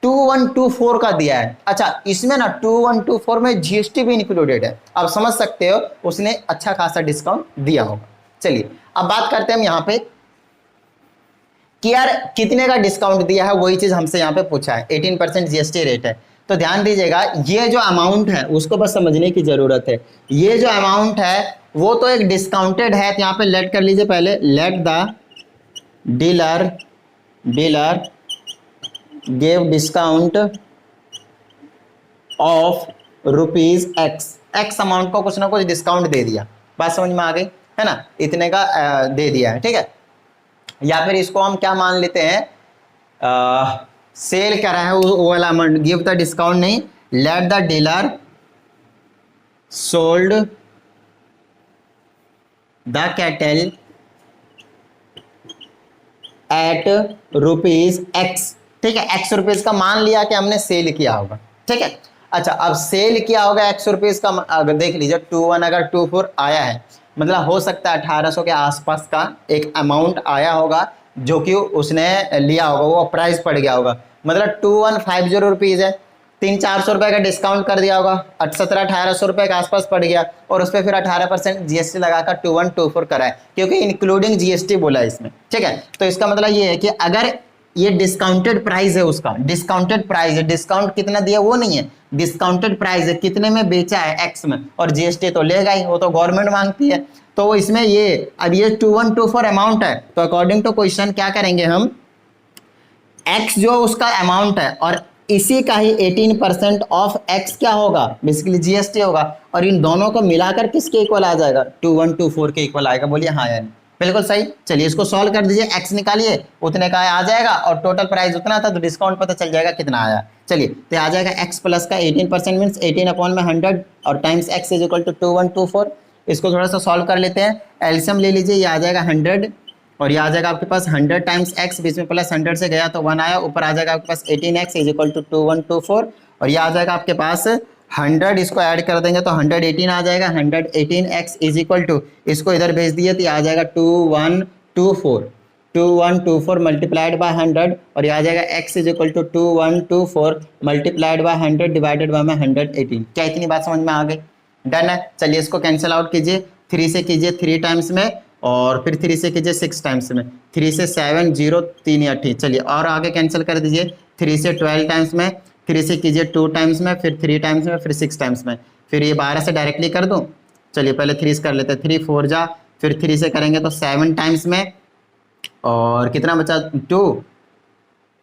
2124 का दिया है। अच्छा, इसमें ना 2124 में जीएसटी भी इंक्लूडेड है, आप समझ सकते हो उसने अच्छा खासा डिस्काउंट दिया होगा। चलिए, अब बात करते हैं हम यहाँ पे कि यार कितने का डिस्काउंट दिया है, वही चीज हमसे यहाँ पे पूछा है, 18% जीएसटी रेट है। तो ध्यान दीजिएगा, ये जो अमाउंट है उसको बस समझने की जरूरत है। ये जो अमाउंट है वो तो एक डिस्काउंटेड है, तो यहाँ पे लेट कर लीजिए पहले, late the dealer give discount of ₹X amount को कुछ ना कुछ डिस्काउंट दे दिया, बात समझ में आ गई है ना, इतने का दे दिया है, ठीक है। या फिर इसको हम क्या मान लेते हैं, सेल करा है वो वाला अमाउंट, गिव द डिस्काउंट नहीं, let the dealer sold the kettle at ₹X, ठीक है, X रुपीज का मान लिया कि हमने सेल किया होगा, ठीक है। अच्छा, अब सेल किया होगा X रुपीज का, अगर देख लीजिए 21 अगर 24 आया है, मतलब हो सकता है 1800 के आसपास का एक अमाउंट आया होगा जो कि उसने लिया होगा, वो प्राइस पड़ गया होगा, मतलब 2150 रुपीज है, 300-400 रुपए का डिस्काउंट कर दिया होगा, 1700-1800 रुपए के आसपास पड़ गया, और उस पर फिर 18% जीएसटी लगाकर 2124 करा है, क्योंकि इंक्लूडिंग जीएसटी बोला है इसमें, ठीक है। तो इसका मतलब ये है कि अगर ये डिस्काउंटेड प्राइस है, उसका डिस्काउंटेड प्राइस है, डिस्काउंट कितना दिया वो नहीं है, डिस्काउंटेड प्राइस है, कितने में बेचा है X में, और जीएसटी तो लेगा ही, वो तो गवर्नमेंट मांगती है। तो इसमें ये अब ये 2124 अमाउंट है, तो अकॉर्डिंग टू क्वेश्चन क्या करेंगे हम, X जो उसका अमाउंट है और इसी का ही 18% ऑफ X क्या होगा, बेसिकली जीएसटी होगा, और इन दोनों को मिलाकर किसके इक्वल आ जाएगा, 2124 के इक्वल आएगा। बोलिए हाँ यानी बिल्कुल सही। चलिए इसको सॉल्व कर दीजिए, X निकालिए, उतने का आ जाएगा, और टोटल प्राइस उतना था तो डिस्काउंट पता चल जाएगा कितना आया। चलिए, तो आ जाएगा X प्लस का 18% मीन्स 18/100 और times X is equal to 2124, इसको थोड़ा सा सॉल्व कर लेते हैं। एलसीएम ले लीजिए, ये आ जाएगा 100 और ये आ जाएगा आपके पास 100 टाइम्स x, बीच में प्लस 100 से गया तो 1 आया, ऊपर आ जाएगा आपके पास 18x इज इक्वल टू 2124 और ये आ जाएगा आपके पास 100, इसको ऐड कर देंगे तो 118 आ जाएगा। 118x इज इक्वल टू, इसको इधर भेज दिए तो ये आ जाएगा 2124 मल्टीप्लाइड बाय 100 और ये आ जाएगा x is equal to 2124 multiplied by 100 divided by 118। क्या इतनी बात समझ में आ गई? डन है। चलिए इसको कैंसिल आउट कीजिए, 3 से कीजिए 3 टाइम्स में और फिर 3 से कीजिए 6 टाइम्स में, 3 से 7 0 3 या ठीक। चलिए और आगे कैंसिल कर दीजिए, 3 से 12 टाइम्स में, 3 से कीजिए 2 टाइम्स में, फिर 3 टाइम्स में, फिर 6 टाइम्स में, फिर ये 12 से डायरेक्टली कर दूँ। चलिए पहले 3 से कर लेते हैं, 3 4 जा, फिर 3 से करेंगे तो 7 टाइम्स में और कितना बचा 2,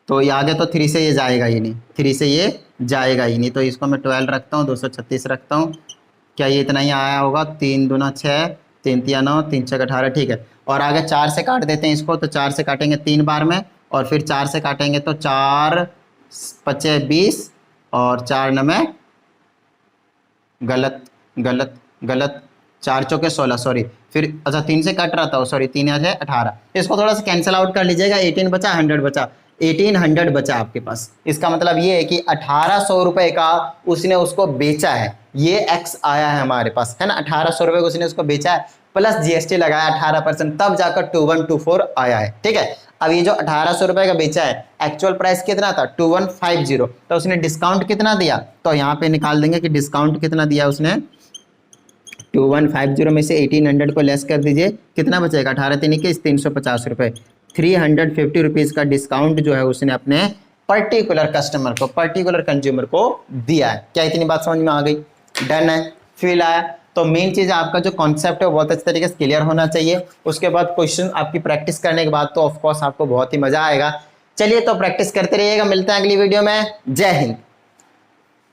तो ये आगे तो 3 से ये जाएगा ही नहीं, 3 से ये जाएगा ही नहीं, तो इसको मैं 12 रखता हूँ, 236 रखता हूँ। क्या ये इतना ही आया होगा? 3 दूना 6, 3 तिया 9, 3 छः 18, ठीक है। और आगे 4 से काट देते हैं इसको, तो 4 से काटेंगे 3 बार में और फिर 4 से काटेंगे तो 4 5 20 और 4 9 गलत गलत गलत, 4 चौके 16 सॉरी, फिर अच्छा 3 से कट रहा था सॉरी, 3 या 6 18, इसको थोड़ा सा कैंसिल आउट कर लीजिएगा। 18 बचा, 100 बचा, 1800 बचा आपके पास। इसका मतलब ये है कि 1800 रुपये का उसने उसको बेचा है, ये x आया है हमारे पास, है ना। 1800 रुपये को उसने उसको बेचा है, प्लस जीएसटी लगाया 18%, तब जाकर 2124 आया है, ठीक है। अब ये जो 1800 रुपये का बेचा है, एक्चुअल प्राइस कितना था 2150, तो उसने डिस्काउंट कितना दिया, तो यहाँ पे निकाल देंगे कि डिस्काउंट कितना दिया उसने। 2150 में से 1800 को लेस कर दीजिए, कितना बचेगा 18 3 21 350 रुपये, 350 रुपीज़ का डिस्काउंट जो है उसने अपने पर्टिकुलर कस्टमर को, पर्टिकुलर कंज्यूमर को दिया है। क्या इतनी बात समझ में आ गई? डन है, फील आया? तो मेन चीज़ आपका जो कॉन्सेप्ट है वो बहुत अच्छे तरीके से क्लियर होना चाहिए। उसके बाद क्वेश्चन आपकी प्रैक्टिस करने के बाद तो ऑफकोर्स आपको बहुत ही मजा आएगा। चलिए तो प्रैक्टिस करते रहिएगा, मिलते हैं अगली वीडियो में। जय हिंद।